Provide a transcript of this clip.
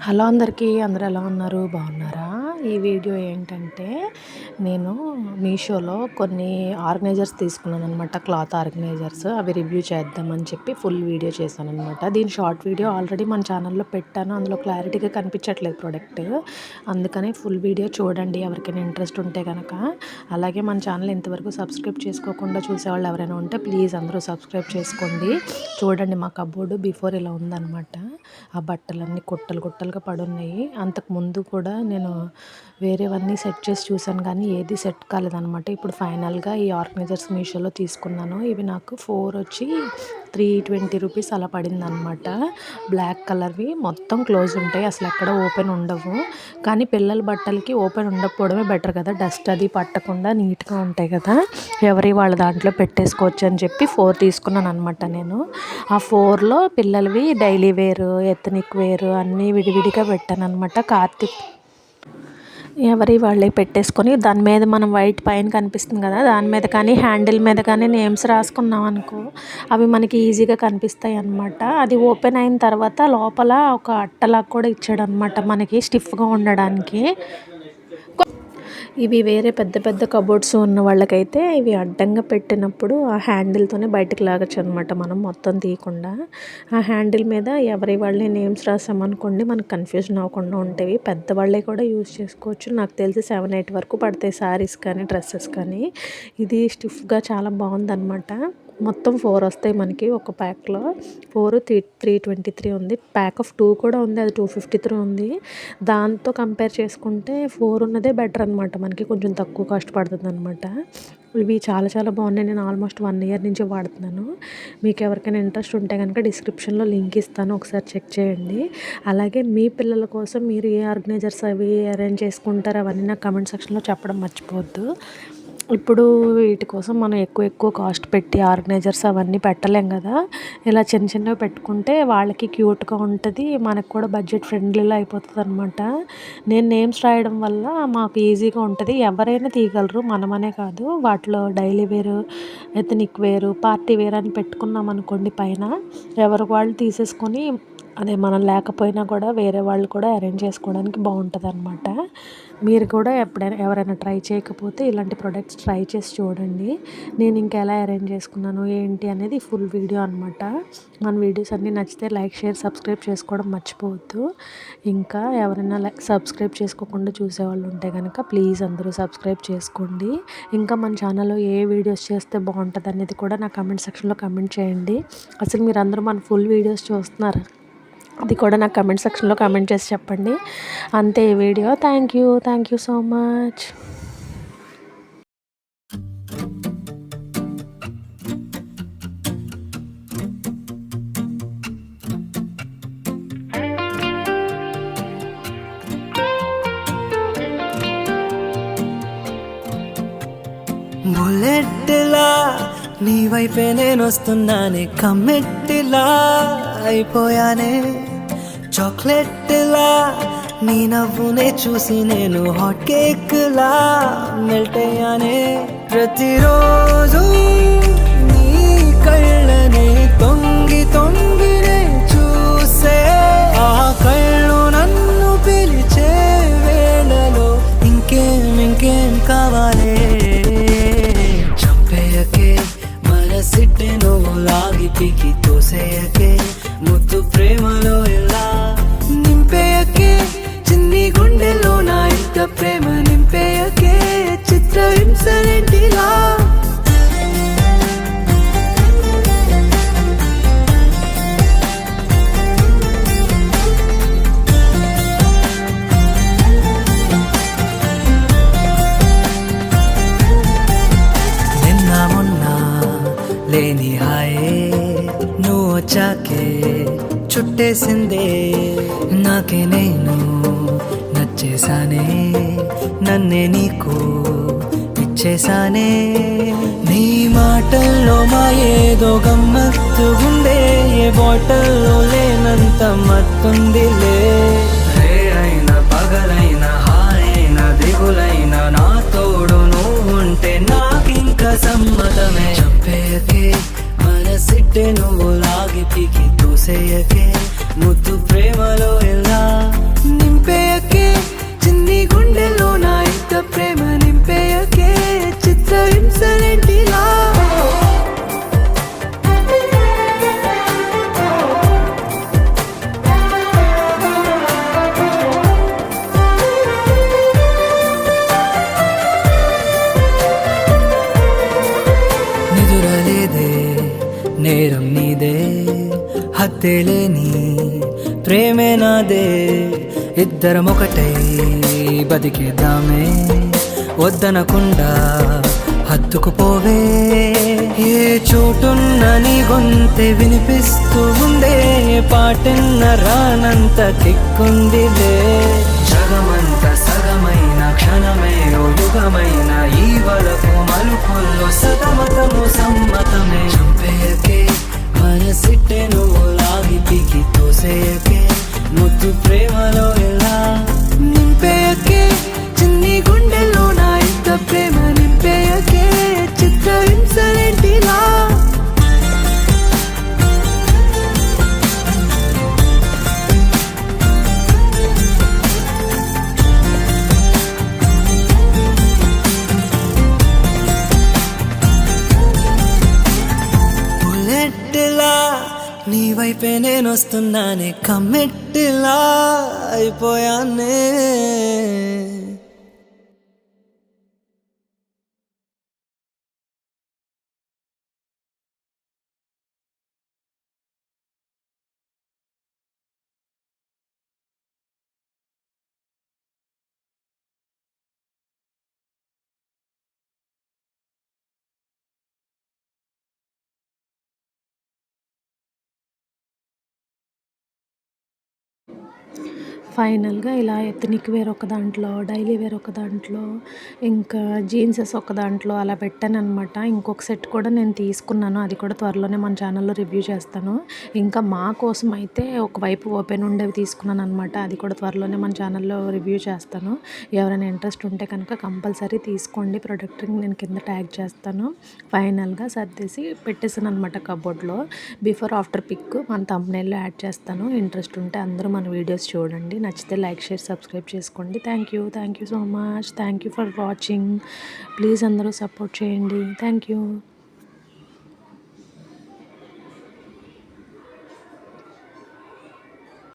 Hello అందరికీ, అందరూ ఎలా ఉన్నారు? బాగున్నారా? ఈ వీడియో ఏంటంటే నేను మీషోలో కొన్ని ఆర్గనైజర్స్ తీసుకున్నాను అనమాట, క్లాత్ ఆర్గనైజర్స్. అవి రివ్యూ చేద్దామని చెప్పి ఫుల్ వీడియో చేశాను అనమాట. దీని షార్ట్ వీడియో ఆల్రెడీ మన ఛానల్లో పెట్టాను. అందులో క్లారిటీగా కనిపించట్లేదు ప్రోడక్ట్, అందుకని ఫుల్ వీడియో చూడండి ఎవరికైనా ఇంట్రెస్ట్ ఉంటే కనుక. అలాగే మన ఛానల్ ఇంతవరకు సబ్స్క్రైబ్ చేసుకోకుండా చూసేవాళ్ళు ఎవరైనా ఉంటే ప్లీజ్ అందరూ సబ్స్క్రైబ్ చేసుకోండి. చూడండి, మా కబోర్డు బిఫోర్ ఇలా ఉందన్నమాట. ఆ బట్టలన్నీ కుట్టలు కుట్టలుగా పడున్నాయి. అంతకుముందు కూడా నేను వేరేవన్నీ సెట్ చేసి చూశాను కానీ ఏది సెట్ కాలేదన్నమాట. ఇప్పుడు ఫైనల్గా ఈ ఆర్గనైజర్స్ మీషోలో తీసుకున్నాను. ఇవి నాకు 4 వచ్చి 320 రూపీస్ అలా పడిందనమాట. బ్లాక్ కలర్వి, మొత్తం క్లోజ్ ఉంటాయి, అసలు ఎక్కడ ఓపెన్ ఉండవు. కానీ పిల్లల బట్టలకి ఓపెన్ ఉండకపోవడమే బెటర్ కదా, డస్ట్ అది పట్టకుండా నీట్గా ఉంటాయి కదా, ఎవరి వాళ్ళ దాంట్లో పెట్టేసుకోవచ్చు అని చెప్పి 4 తీసుకున్నాను అనమాట నేను. ఆ 4లో పిల్లలవి డైలీ వేర్, ఎథనిక్ వేర్ అన్నీ విడివిడిగా పెట్టాను అనమాట. కార్తీక్ ఎవరి వాళ్ళే పెట్టేసుకొని దాని మీద మనం వైట్ పైన కనిపిస్తుంది కదా, దాని మీద కానీ హ్యాండిల్ మీద కానీ నేమ్స్ రాసుకున్నాం అనుకో, అవి మనకి ఈజీగా కనిపిస్తాయి అన్నమాట. అది ఓపెన్ అయిన తర్వాత లోపల ఒక అట్టలాగా కూడా ఇచ్చాడు అనమాట మనకి స్టిఫ్గా ఉండడానికి. ఇవి వేరే పెద్ద పెద్ద కబోర్డ్స్ ఉన్న వాళ్ళకైతే ఇవి అడ్డంగా పెట్టినప్పుడు ఆ హ్యాండిల్తోనే బయటకు లాగచ్చు అనమాట, మనం మొత్తం తీయకుండా. ఆ హ్యాండిల్ మీద ఎవరి వాళ్ళే నేమ్స్ రాసామనుకోండి మనకు కన్ఫ్యూజన్ అవ్వకుండా ఉంటాయి. పెద్దవాళ్ళే కూడా యూజ్ చేసుకోవచ్చు. నాకు తెలిసి 7-8 వరకు పడతాయి శారీస్ కానీ డ్రెస్సెస్ కానీ. ఇది స్టిఫ్గా చాలా బాగుందన్నమాట. మొత్తం 4 వస్తాయి మనకి ఒక ప్యాక్లో. 4 323 ఉంది. ప్యాక్ ఆఫ్ 2 కూడా ఉంది, అది 253 ఉంది. దాంతో కంపేర్ చేసుకుంటే 4 ఉన్నదే బెటర్ అనమాట, మనకి కొంచెం తక్కువ కాస్ట్ పడుతుంది అనమాట. ఇవి చాలా చాలా బాగున్నాయి. నేను ఆల్మోస్ట్ 1 ఇయర్ నుంచి వాడుతున్నాను. మీకు ఎవరికైనా ఇంట్రెస్ట్ ఉంటే కనుక డిస్క్రిప్షన్లో లింక్ ఇస్తాను, ఒకసారి చెక్ చేయండి. అలాగే మీ పిల్లల కోసం మీరు ఏ ఆర్గనైజర్స్ అవి అరేంజ్ చేసుకుంటారో అవన్నీ నాకు కమెంట్ సెక్షన్లో చెప్పడం మర్చిపోవద్దు. ఇప్పుడు వీటి కోసం మనం ఎక్కువ కాస్ట్ పెట్టి ఆర్గనైజర్స్ అవన్నీ పెట్టలేం కదా. ఇలా చిన్న చిన్నవి పెట్టుకుంటే వాళ్ళకి క్యూట్గా ఉంటుంది, మనకు కూడా బడ్జెట్ ఫ్రెండ్లీలో అయిపోతుంది అనమాట. నేను నేమ్స్ రాయడం వల్ల మాకు ఈజీగా ఉంటుంది, ఎవరైనా తీయగలరు, మనమనే కాదు. వాటిలో డైలీ వేరు, ఎథనిక్ వేరు, పార్టీ వేర్ అని పెట్టుకున్నాం అనుకోండి పైన, ఎవరికి వాళ్ళు తీసేసుకొని అదే మనం లేకపోయినా కూడా వేరే వాళ్ళు కూడా అరేంజ్ చేసుకోవడానికి బాగుంటుంది అనమాట. మీరు కూడా ఎప్పుడైనా ఎవరైనా ట్రై చేయకపోతే ఇలాంటి ప్రొడక్ట్స్ ట్రై చేసి చూడండి. నేను ఇంకా ఎలా అరేంజ్ చేసుకున్నాను ఏంటి అనేది ఫుల్ వీడియో అనమాట. మన వీడియోస్ అన్నీ నచ్చితే లైక్, షేర్, సబ్స్క్రైబ్ చేసుకోవడం మర్చిపోవద్దు. ఇంకా ఎవరైనా సబ్స్క్రైబ్ చేసుకోకుండా చూసేవాళ్ళు ఉంటే కనుక ప్లీజ్ అందరూ సబ్స్క్రైబ్ చేసుకోండి. ఇంకా మన ఛానల్లో ఏ వీడియోస్ చేస్తే బాగుంటుంది అనేది కూడా నా కమెంట్ సెక్షన్లో కమెంట్ చేయండి. అసలు మీరు అందరూ మన ఫుల్ వీడియోస్ చూస్తున్నారు, అది కూడా నాకు కమెంట్ సెక్షన్లో కమెంట్ చేసి చెప్పండి. అంతే ఈ వీడియో. Thank you so much. బుల్లెట్లా నీ వైపే నేను వస్తున్నానే, కమ్మెట్టిలా అయిపోయానే, చాక్లెట్లా నీ నవ్వునే చూసి నేను హాట్ కేక్లా మెల్ట్ అయ్యానే. ప్రతిరోజు నీ కళ్ళనే తొంగి తొంగినే చూసే, ఆ కళ్ళు నన్ను పిలిచే వేళలో ఇంకేం కావాలే. చంపేయకే మనసిట్టే నువ్వు లాగి పీకి తోసేయకే, ముద్దు ప్రేమలో ఎలా నింపేయకే, చిన్ని గుండెలో నా ఇంత ప్రేమ నింపేయకే, చిత్రహింసలేంటిలా. నిన్న మొన్న లేని హాయే నువ్వు వచ్చాకే చుట్టేసిందే, నాకే నేను నచ్చేసానే, నన్నే నీకు ఇచ్చేసానే. నీ మాటల్లో మా ఏదో గమ్మత్తుగుండే, ఏ బాటల్లో లేనంత మత్తుందిలే. రే అయినా పగలైనా హాయైనా దిగులైనా నా తోడు నువ్వుంటే నాకింక సమ్మతమే. చంపేయకే మనసిట్టే నువ్వు లాగి పీకి తోసేయకే, ముద్దు ప్రేమలో ఎలా గుర్తేలేని ప్రేమే నాదే, ఇద్దరం ఒకటై బతికేద్దామే, వద్దనకుండా హత్తుకుపోవే. ఏ చోటున్న నీ గొంతె వినిపిస్తూ ఉందే, పాటన్న రానంత కిక్కుందిలే. జగమంత సగమైన క్షణమే ఓ యుగమైన, ఈ వరకు మలుపుల్లో సతమతము సమ్మతమే. చంపేయకే మనసిట్టే నువ్వు లాగి పీకి తోసేయకే, ముద్దు ప్రేమలో ఎలా నింపేయకే, చిన్ని గుండెలో నా ఇంత ప్రేమ నింపేయకే, చిత్రహింసలేంటిలా. బుల్లెట్లా నీ వైపే నేను వస్తున్నానే, కమ్మెట్లా అయిపోయానే. ఫైనల్గా ఇలా ఎత్నిక్ వేర్ ఒక దాంట్లో, డైలీ వేర్ ఒక దాంట్లో, ఇంకా జీన్సెస్ ఒక దాంట్లో అలా పెట్టాను అనమాట. ఇంకొక సెట్ కూడా నేను తీసుకున్నాను, అది కూడా త్వరలోనే మన ఛానల్లో రివ్యూ చేస్తాను. ఇంకా మా కోసం అయితే ఒకవైపు ఓపెన్ ఉండేవి తీసుకున్నాను అనమాట, అది కూడా త్వరలోనే మన ఛానల్లో రివ్యూ చేస్తాను. ఎవరైనా ఇంట్రెస్ట్ ఉంటే కనుక కంపల్సరీ తీసుకోండి, ప్రోడక్ట్ని నేను కింద ట్యాగ్ చేస్తాను. ఫైనల్గా సర్దేసి పెట్టేసాను అనమాట కబోర్డ్లో. బిఫోర్ ఆఫ్టర్ పిక్ మన థంబ్నెయిల్లో యాడ్ చేస్తాను, ఇంట్రెస్ట్ ఉంటే అందరూ మన వీడియోస్ చూడండి. నచ్చితే లైక్, షేర్, సబ్స్క్రైబ్ చేసుకోండి. Thank you so much. Thank you for watching. Please అందరూ సపోర్ట్ చేయండి. Thank you.